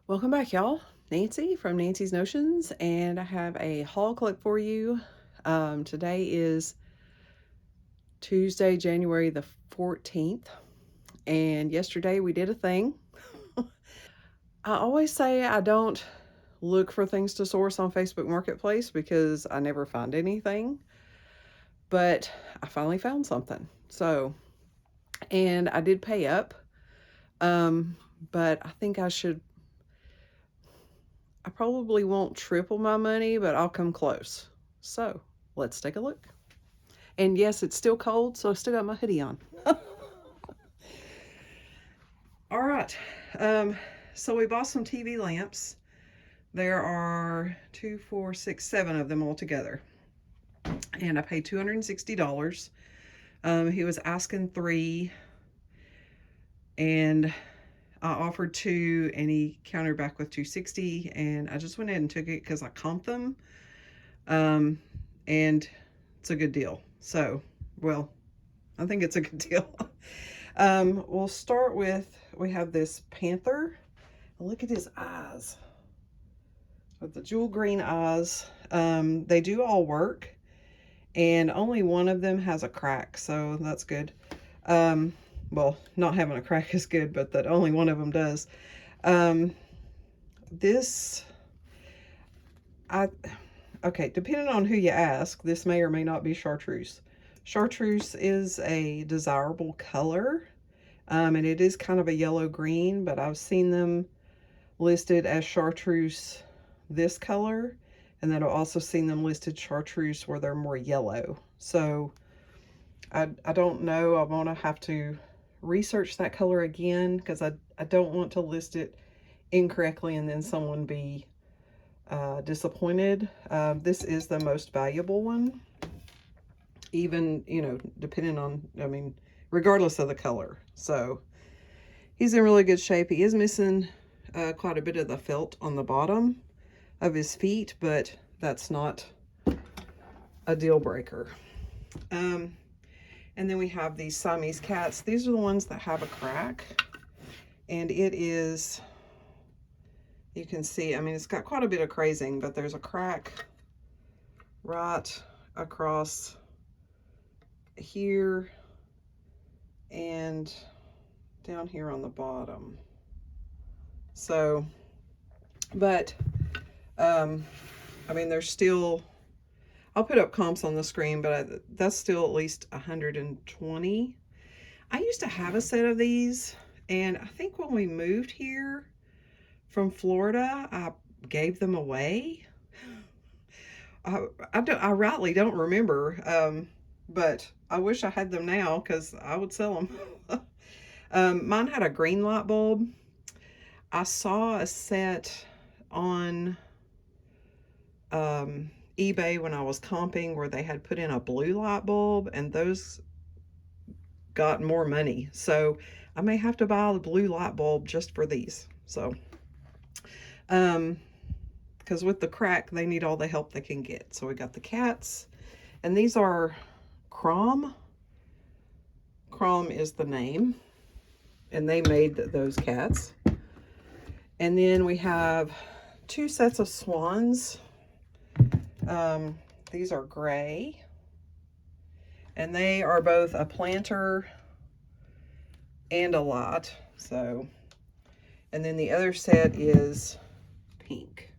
Welcome back, y'all. Nancy from Nancy's Notions, and I have a haul clip for you. Today is Tuesday, January the 14th, and yesterday we did a thing. I always say I don't look for things to source on Facebook Marketplace because I never find anything, but I finally found something. And I did pay up, but I think I probably won't triple my money, but I'll come close. So let's take a look. And yes, it's still cold, so I still got my hoodie on. All right. Um, so we bought some TV lamps. There are 2, 4, 6, 7 of them all together. And I paid $260. He was asking 3, and I offered 2, and he countered back with 260, and I just went ahead and took it because I comped them. And it's a good deal. So, well, I think it's a good deal. We'll start with, we have this panther. Look at his eyes. With the jewel green eyes. They do all work, and only one of them has a crack, so that's good. Well, not having a crack is good, but that only one of them does. Okay, depending on who you ask, this may or may not be chartreuse. Chartreuse is a desirable color, and it is kind of a yellow-green, but I've seen them listed as chartreuse this color, and then I've also seen them listed chartreuse where they're more yellow. So I don't know. I'm going to have to research that color again because I don't want to list it incorrectly and then someone be disappointed. This is the most valuable one, even, depending on, regardless of the color. So he's in really good shape. He is missing quite a bit of the felt on the bottom of his feet, but that's not a deal breaker. And then we have these Siamese cats. These are the ones that have a crack, and it is, you can see, it's got quite a bit of crazing, but there's a crack right across here and down here on the bottom. So, but, there's still, I'll put up comps on the screen, but that's still at least 120. I used to have a set of these, and I think when we moved here from Florida, I gave them away. I rightly don't remember, but I wish I had them now because I would sell them. Mine had a green light bulb. I saw a set on eBay when I was comping where they had put in a blue light bulb, and those got more money. So I may have to buy the blue light bulb just for these. So, because with the crack, they need all the help they can get. So we got the cats, and these are Crom. Crom is the name, and they made those cats. And then we have 2 sets of swans. These are gray, and they are both a planter and a lot. So, and then the other set is pink.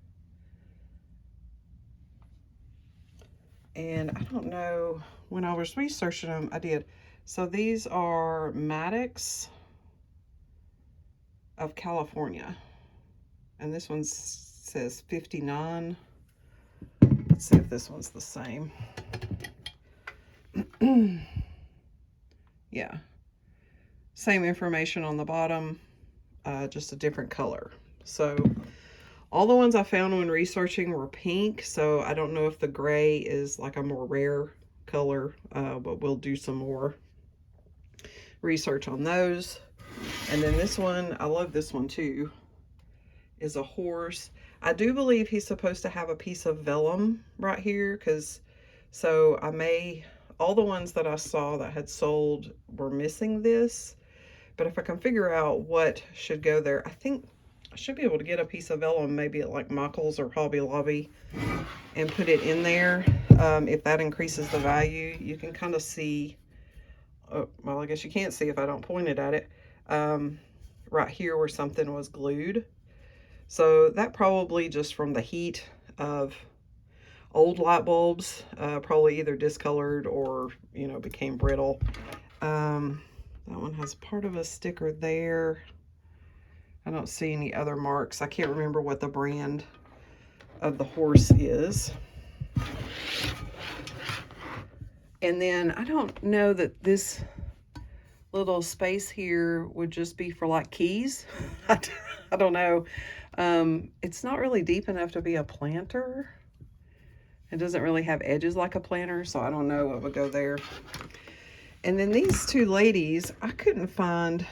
And I don't know, when I was researching them, I did. So these are Maddox of California. And this one says 59. Let's see if this one's the same. Yeah. Same information on the bottom, just a different color. So all the ones I found when researching were pink, so I don't know if the gray is like a more rare color, but we'll do some more research on those. And then this one, I love this one too, is a horse. I do believe he's supposed to have a piece of vellum right here, so all the ones that I saw that had sold were missing this, but if I can figure out what should go there, I think I should be able to get a piece of vellum maybe at like Michael's or Hobby Lobby and put it in there. If that increases the value, you can kind of see, oh, well, I guess you can't see if I don't point it at it, right here where something was glued. So that probably just from the heat of old light bulbs, probably either discolored or, you know, became brittle. That one has part of a sticker there. I don't see any other marks. I can't remember what the brand of the horse is. And then I don't know that this little space here would just be for like keys. I don't know. It's not really deep enough to be a planter. It doesn't really have edges like a planter, so I don't know what would go there. And then these two ladies, I couldn't find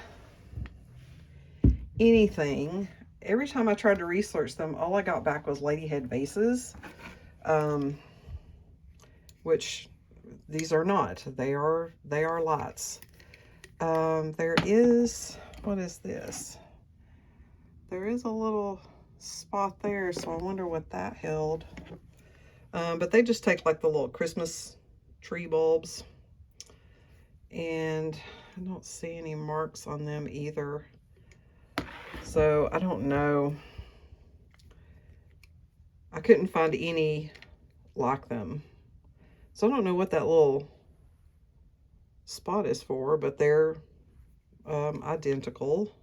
anything. Every time I tried to research them, all I got back was lady head vases, which these are not. They are lights. There is, what is this? There is a little spot there, so I wonder what that held. But they just take like the little Christmas tree bulbs, and I don't see any marks on them either. So I don't know. I couldn't find any like them. So I don't know what that little spot is for, but they're identical.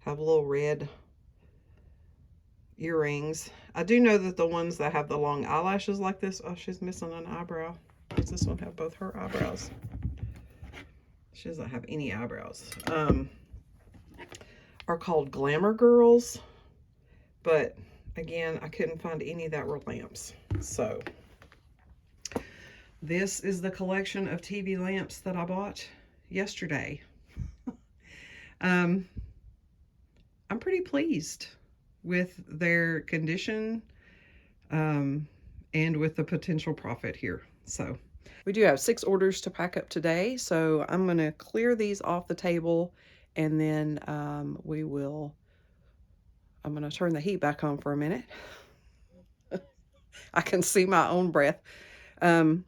Have little red earrings. I do know that the ones that have the long eyelashes like this, oh, she's missing an eyebrow. Does this one have both her eyebrows? She doesn't have any eyebrows. Are called Glamour Girls, but again, I couldn't find any that were lamps. So this is the collection of TV lamps that I bought yesterday. I'm pretty pleased with their condition, and with the potential profit here. So we do have 6 orders to pack up today, so I'm going to clear these off the table, and then I'm going to turn the heat back on for a minute. I can see my own breath. And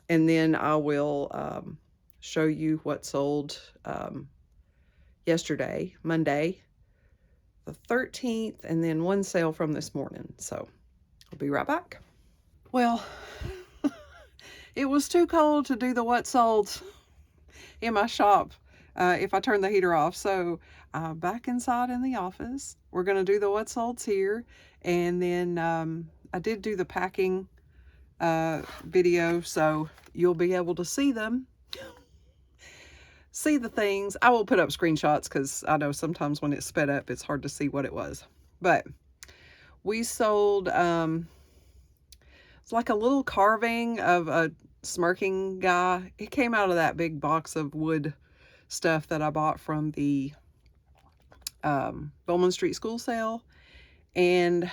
then I will show you what sold yesterday, Monday, the 13th, and then one sale from this morning. So I'll be right back. Well, it was too cold to do the what sold in my shop if I turn the heater off. So back inside in the office, we're going to do the what solds here. And then I did do the packing video, so you'll be able to see them. See the things. I will put up screenshots because I know sometimes when it's sped up, it's hard to see what it was. But we sold, it's like a little carving of a smirking guy. It came out of that big box of wood stuff that I bought from the Bowman Street school sale. And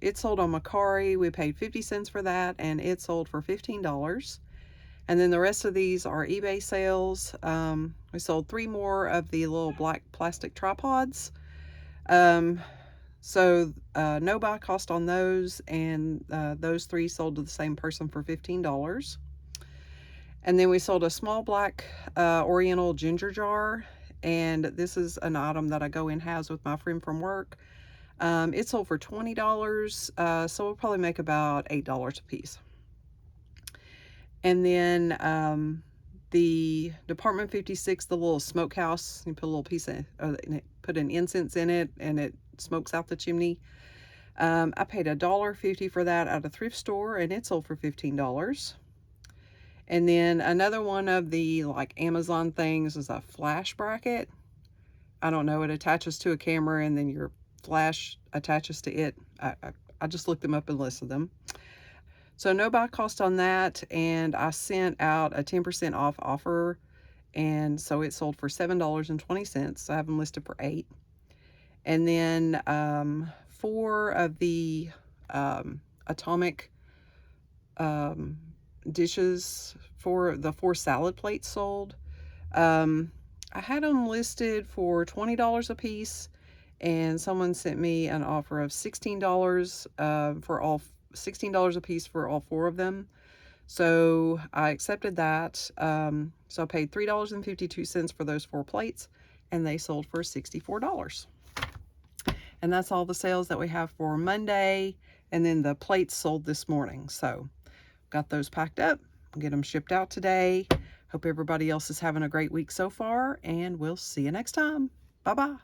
it sold on Mercari. We paid 50 cents for that, and it sold for $15. And then the rest of these are eBay sales. We sold 3 more of the little black plastic tripods. So no buy cost on those, and those 3 sold to the same person for $15. And then we sold a small black oriental ginger jar, and this is an item that I go in house with my friend from work. It sold for $20, so we'll probably make about $8 a piece. And then the Department 56, the little smokehouse, you put a little piece of, put an incense in it, and it smokes out the chimney. I paid $1.50 for that at a thrift store, and it sold for $15. And then another one of the like Amazon things is a flash bracket. I don't know, it attaches to a camera, and then your flash attaches to it. I just looked them up and listed them. So no buy cost on that, and I sent out a 10% off offer, and so it sold for $7.20. So I have them listed for $8. And then 4 of the atomic dishes for the 4 salad plates sold. I had them listed for $20 a piece, and someone sent me an offer of $16 for all $16 a piece for all 4 of them. So I accepted that. So I paid $3.52 for those 4 plates, and they sold for $64. And that's all the sales that we have for Monday. And then the plates sold this morning. So got those packed up, get them shipped out today. Hope everybody else is having a great week so far, and we'll see you next time. Bye-bye.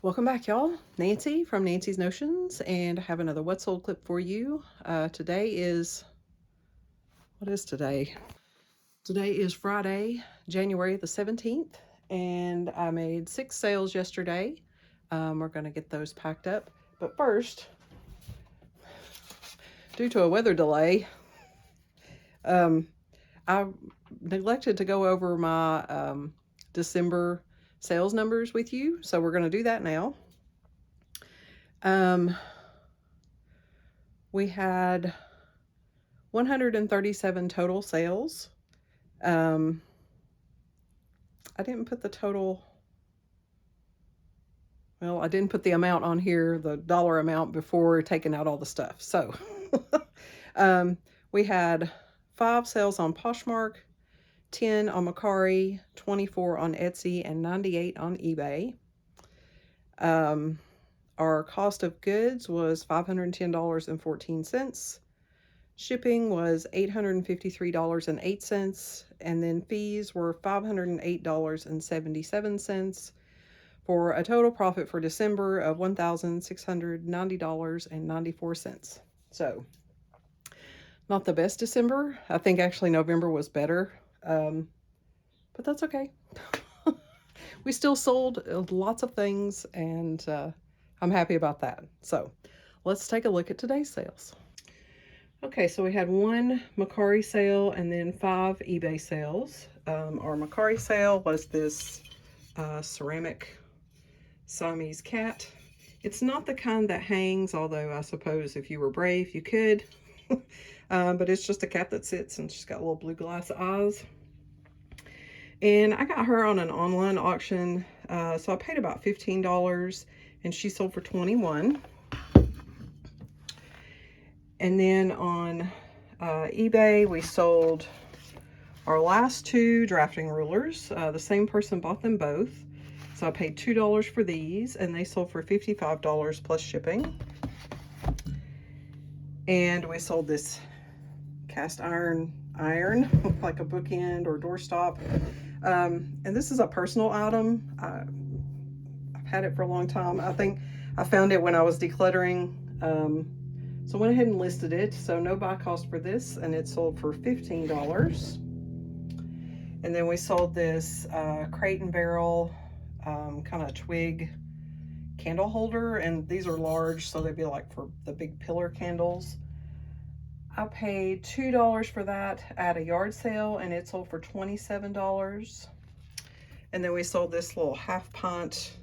Welcome back, y'all. Nancy from Nancy's Notions, and I have another What's Sold clip for you. Today is, what is today? Today is Friday, January the 17th, and I made 6 sales yesterday. We're going to get those packed up. But first, due to a weather delay, I neglected to go over my December sales numbers with you, so we're going to do that now. We had 137 total sales. I didn't put the total, well, I didn't put the amount on here, the dollar amount, before taking out all the stuff. So we had 5 sales on Poshmark, 10 on Mercari, 24 on Etsy, and 98 on eBay. Our cost of goods was $510.14. Shipping was $853.08, and then fees were $508.77 for a total profit for December of $1,690.94. So, not the best December. I think actually November was better, but that's okay. We still sold lots of things, and I'm happy about that. So let's take a look at today's sales. Okay, so we had one Mercari sale and then 5 eBay sales. Our Mercari sale was this ceramic Siamese cat. It's not the kind that hangs, although I suppose if you were brave, you could. But it's just a cat that sits and she's got little blue glass eyes. And I got her on an online auction. So I paid about $15 and she sold for $21. And then on eBay, we sold our last 2 drafting rulers. The same person bought them both. So I paid $2 for these and they sold for $55 plus shipping. And we sold this cast iron like a bookend or doorstop. And this is a personal item. I've had it for a long time. I think I found it when I was decluttering. So I went ahead and listed it. So no buy cost for this, and it sold for $15. And then we sold this crate and barrel kind of twig candle holder, and these are large, so they'd be like for the big pillar candles. I paid $2 for that at a yard sale, and it sold for $27. And then we sold this little half pint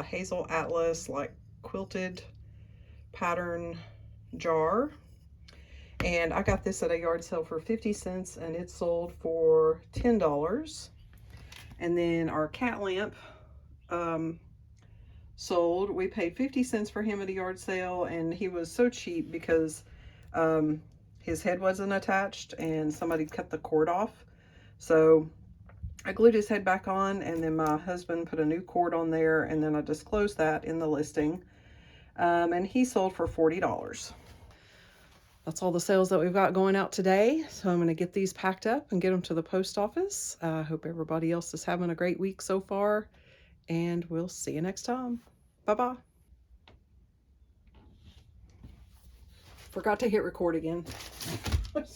hazel atlas, like quilted pattern jar. And I got this at a yard sale for 50 cents, and it sold for $10. And then our cat lamp sold. We paid 50 cents for him at a yard sale, and he was so cheap because his head wasn't attached and somebody cut the cord off. So I glued his head back on, and then my husband put a new cord on there, and then I disclosed that in the listing. And he sold for $40. That's all the sales that we've got going out today. So I'm going to get these packed up and get them to the post office. I hope everybody else is having a great week so far, and we'll see you next time. Bye-bye. Forgot to hit record again. Okay.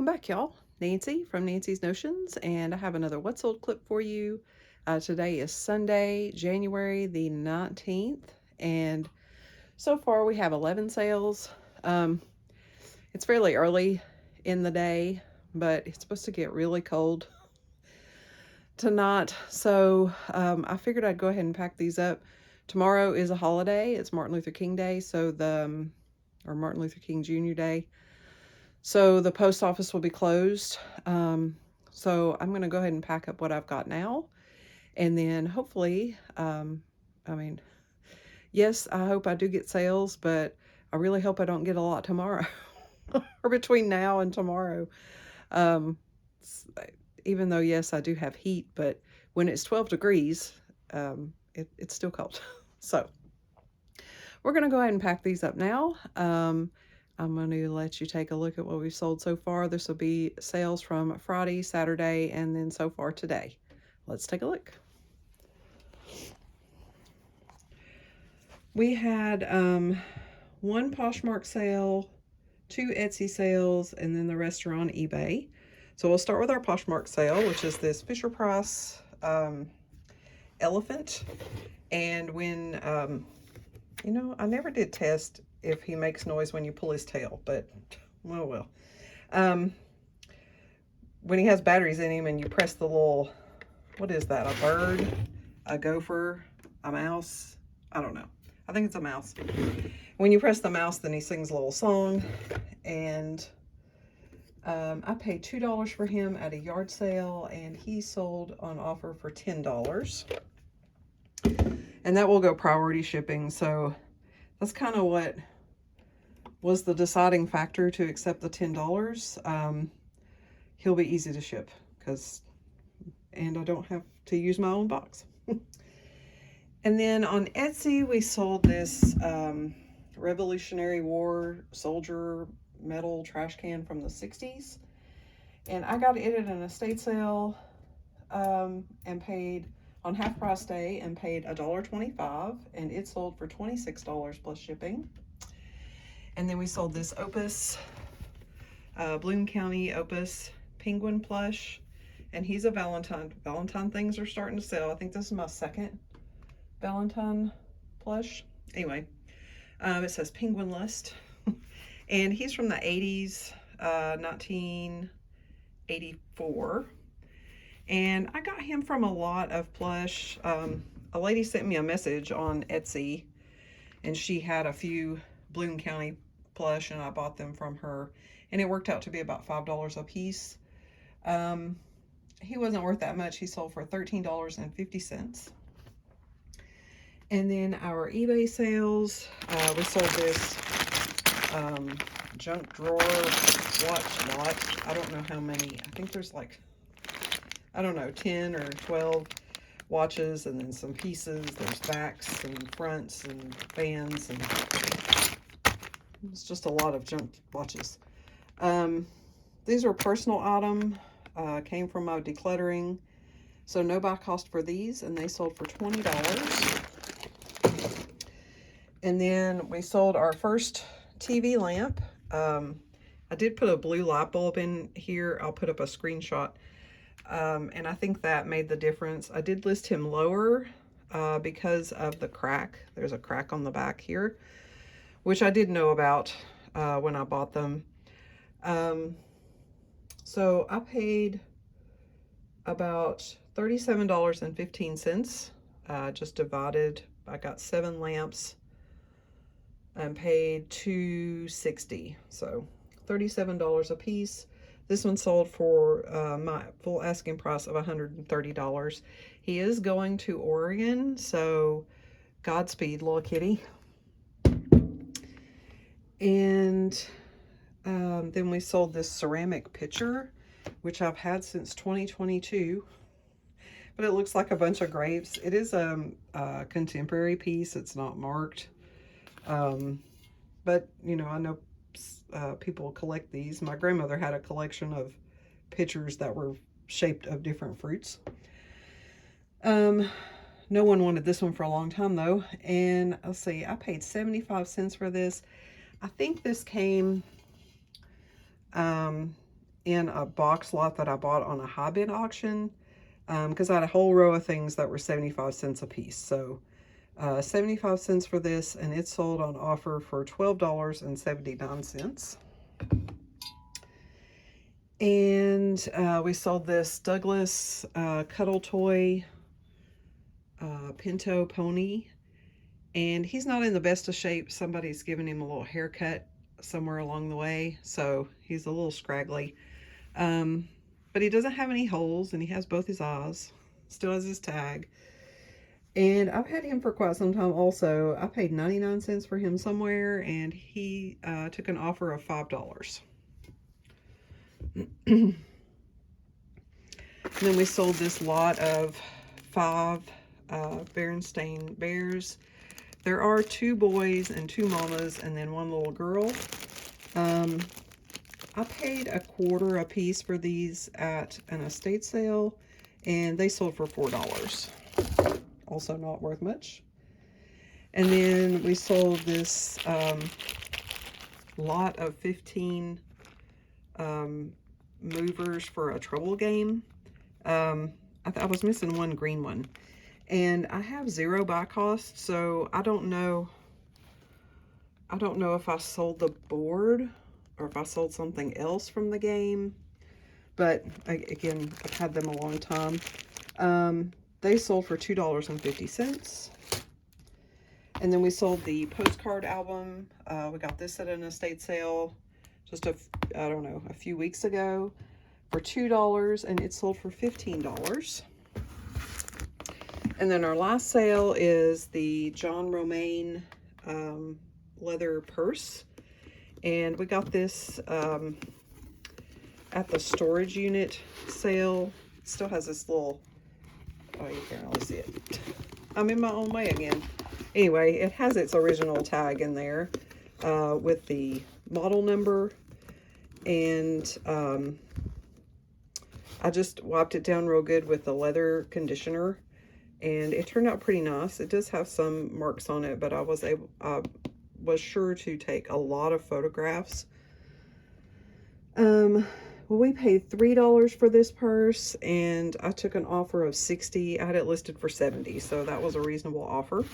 back, y'all. Nancy from Nancy's Notions, and I have another What's Sold clip for you. Today is Sunday, January the 19th, and so far we have 11 sales. It's fairly early in the day, but it's supposed to get really cold tonight, so I figured I'd go ahead and pack these up. Tomorrow is a holiday. It's Martin Luther King Day, so or Martin Luther King Jr. Day. So the post office will be closed. So I'm going to go ahead and pack up what I've got now. And then hopefully, yes, I hope I do get sales, but I really hope I don't get a lot tomorrow or between now and tomorrow. Even though, yes, I do have heat, but when it's 12 degrees, it's still cold. So we're going to go ahead and pack these up now. I'm going to let you take a look at what we've sold so far. This will be sales from Friday, Saturday, and then so far today. Let's take a look. We had one Poshmark sale, 2 Etsy sales, and then the rest are on eBay. So we'll start with our Poshmark sale, which is this Fisher-Price elephant. And when, I never did test if he makes noise when you pull his tail, but well. When he has batteries in him and you press the little, what is that, a bird, a gopher, a mouse? I don't know. I think it's a mouse. When you press the mouse, then he sings a little song. And I paid $2 for him at a yard sale, and he sold on offer for $10. And that will go priority shipping, so that's kind of what was the deciding factor to accept the $10. He'll be easy to ship and I don't have to use my own box. And then on Etsy, we sold this Revolutionary War soldier metal trash can from the 60s. And I got it at an estate sale and paid on half price day and paid $1.25, and it sold for $26 plus shipping. And then we sold this Opus, Bloom County Opus penguin plush, and he's a Valentine. Valentine things are starting to sell. I think this is my second Valentine plush. Anyway, it says Penguin Lust, and he's from the 80s, 1984. And I got him from a lot of plush. A lady sent me a message on Etsy, and she had a few Bloom County plush, and I bought them from her, and it worked out to be about $5 a piece. He wasn't worth that much. He sold for $13.50. And then our eBay sales, we sold this junk drawer watch lot. I don't know how many. I think there's like, I don't know, 10 or 12 watches, and then some pieces. There's backs and fronts and bands, and it's just a lot of junk watches. These are personal item, came from my decluttering, so no buy cost for these, and they sold for $20. And then we sold our first TV lamp. I did put a blue light bulb in here. I'll put up a screenshot. And I think that made the difference. I did list him lower because of the crack. There's a crack on the back here, which I did know about when I bought them. So I paid about $37.15, just divided. I got 7 lamps and paid $2.60, so $37 a piece. This one sold for my full asking price of $130. He is going to Oregon, so Godspeed, little kitty. And then we sold this ceramic pitcher, which I've had since 2022. But it looks like a bunch of grapes. It is a contemporary piece. It's not marked. But, I know people collect these. My grandmother had a collection of pitchers that were shaped of different fruits. No one wanted this one for a long time, though. And let's see, I paid 75 cents for this. I think this came in a box lot that I bought on a high bid auction, because I had a whole row of things that were 75 cents a piece. So 75 cents for this, and it sold on offer for $12.79. And we sold this Douglas cuddle toy Pinto pony, and he's not in the best of shape. Somebody's given him a little haircut somewhere along the way, so he's a little scraggly. Um, but he doesn't have any holes, and he has both his eyes. Still has his tag. And I've had him for quite some time also. I paid 99 cents for him somewhere, and he took an offer of $5. And then we sold this lot of 5 Berenstain bears. There are 2 boys and 2 mamas, and then 1 little girl. I paid $0.25 a piece for these at an estate sale, and they sold for $4. Also not worth much. And then we sold this lot of 15 movers for a trouble game. I was missing 1 green one. And I have 0 buy cost, so I don't know if I sold the board or if I sold something else from the game. But again, I've had them a long time. They sold for $2.50. And then we sold the postcard album. We got this at an estate sale just a few weeks ago for $2, and it sold for $15. And then our last sale is the John Romaine leather purse. And we got this at the storage unit sale. It still has this little, oh, you can't really see it. I'm in my own way again. Anyway, it has its original tag in there with the model number. And I just wiped it down real good with the leather conditioner, and it turned out pretty nice. It does have some marks on it, but I was sure to take a lot of photographs. Well, we paid $3 for this purse, and I took an offer of $60. I had it listed for $70, so that was a reasonable offer.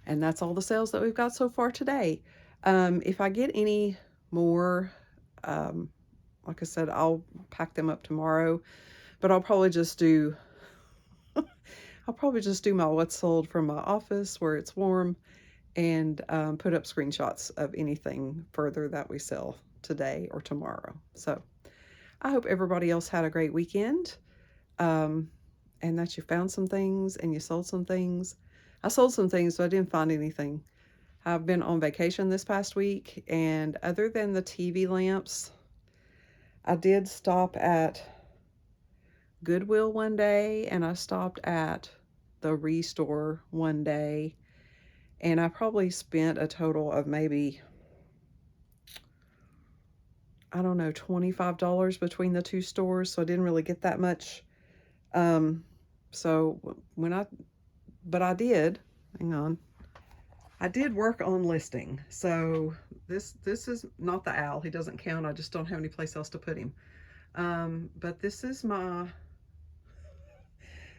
And that's all the sales that we've got so far today. If I get any more, like I said, I'll pack them up tomorrow, but I'll probably just do my what's sold from my office where it's warm, and put up screenshots of anything further that we sell today or tomorrow. So I hope everybody else had a great weekend, and that you found some things and you sold some things. I sold some things, so I didn't find anything. I've been on vacation this past week, and other than the TV lamps, I did stop at Goodwill one day, and I stopped at the Restore one day, and I probably spent a total of maybe, I don't know, $25 between the 2 stores, so I didn't really get that much. But I did, hang on, I did work on listing. So this is not the owl. He doesn't count. I just don't have any place else to put him. But this is my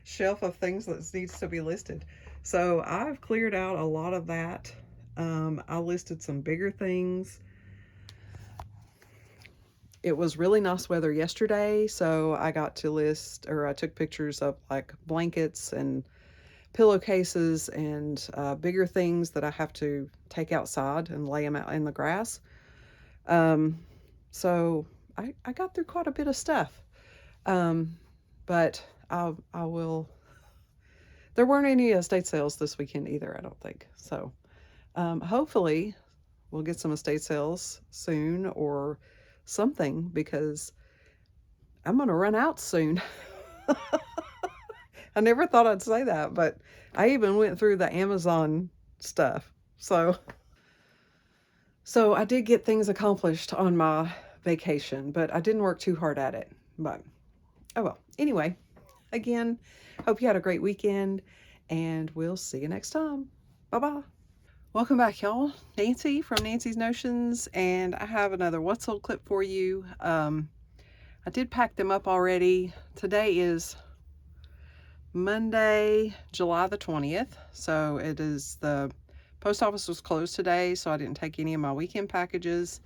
shelf of things that needs to be listed. So I've cleared out a lot of that. I listed some bigger things. It was really nice weather yesterday, so I got to list, or I took pictures of like blankets and pillowcases and bigger things that I have to take outside and lay them out in the grass. So I got through quite a bit of stuff. But I will, there weren't any estate sales this weekend either, I don't think. So hopefully we'll get some estate sales soon or something, because I'm going to run out soon. I never thought I'd say that, but I even went through the Amazon stuff. So I did get things accomplished on my vacation, but I didn't work too hard at it. But oh well. Anyway, again, hope you had a great weekend, and we'll see you next time. Bye-bye. Welcome back, y'all. Nancy from Nancy's Notions, and I have another What's Sold clip for you. I did pack them up already. Today is Monday, July the 20th. So it is, the post office was closed today, so I didn't take any of my weekend packages.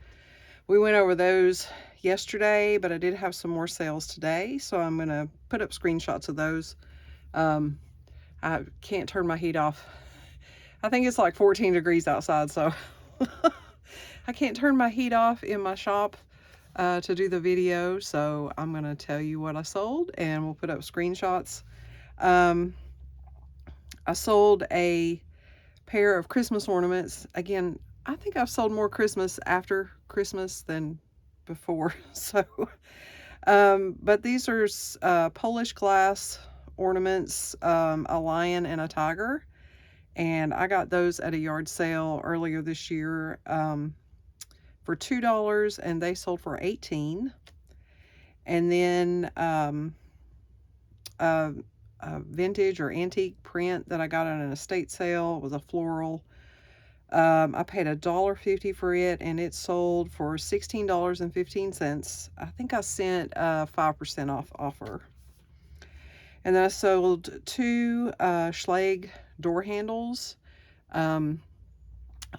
We went over those yesterday, but I did have some more sales today, so I'm going to put up screenshots of those. I can't turn my heat off. I think it's like 14 degrees outside, so I can't turn my heat off in my shop to do the video, so I'm going to tell you what I sold, and we'll put up screenshots. I sold a pair of Christmas ornaments. Again, I think I've sold more Christmas after Christmas than before. So, but these are Polish glass ornaments, a lion and a tiger. And I got those at a yard sale earlier this year for $2, and they sold for $18. And then a vintage or antique print that I got at an estate sale. It was a floral. I paid $1.50 for it, and it sold for $16.15. I think I sent a 5% off offer. And then I sold two Schlage door handles.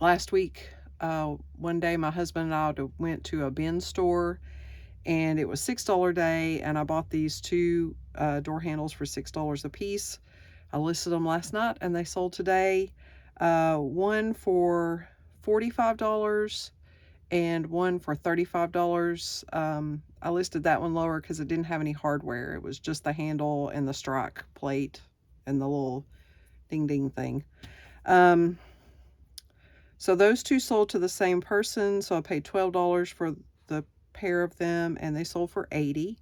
Last week, one day, my husband and I went to a bin store, and it was $6 a day, and I bought these two door handles for $6 a piece. I listed them last night, and they sold today. One for $45 and one for $35. I listed that one lower because it didn't have any hardware. It was just the handle and the strike plate and the little ding ding thing. So those two sold to the same person. So I paid $12 for the pair of them, and they sold for $80.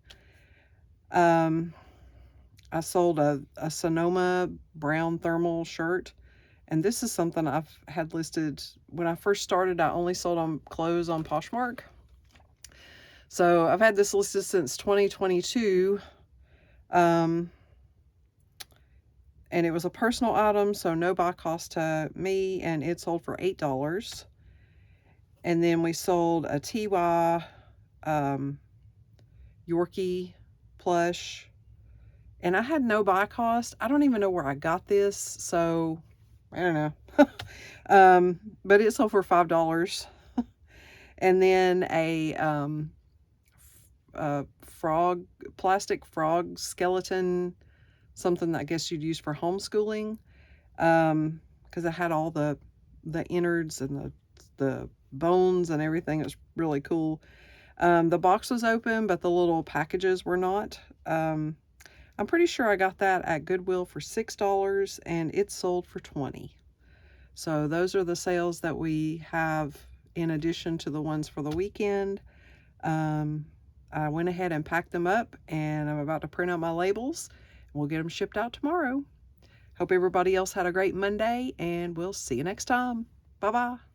I sold a Sonoma brown thermal shirt, and this is something I've had listed. When I first started, I only sold on clothes on Poshmark. So I've had this listed since 2022. And it was a personal item, so no buy cost to me, and it sold for $8. And then we sold a TY Yorkie plush, and I had no buy cost. I don't even know where I got this, so I don't know. But it sold for $5. And then a plastic frog skeleton, something that I guess you'd use for homeschooling, because I had all the innards and the bones and everything. It was really cool. The box was open, but the little packages were not. I'm pretty sure I got that at Goodwill for $6, and it sold for $20. So those are the sales that we have in addition to the ones for the weekend. I went ahead and packed them up, and I'm about to print out my labels. We'll get them shipped out tomorrow. Hope everybody else had a great Monday, and we'll see you next time. Bye-bye.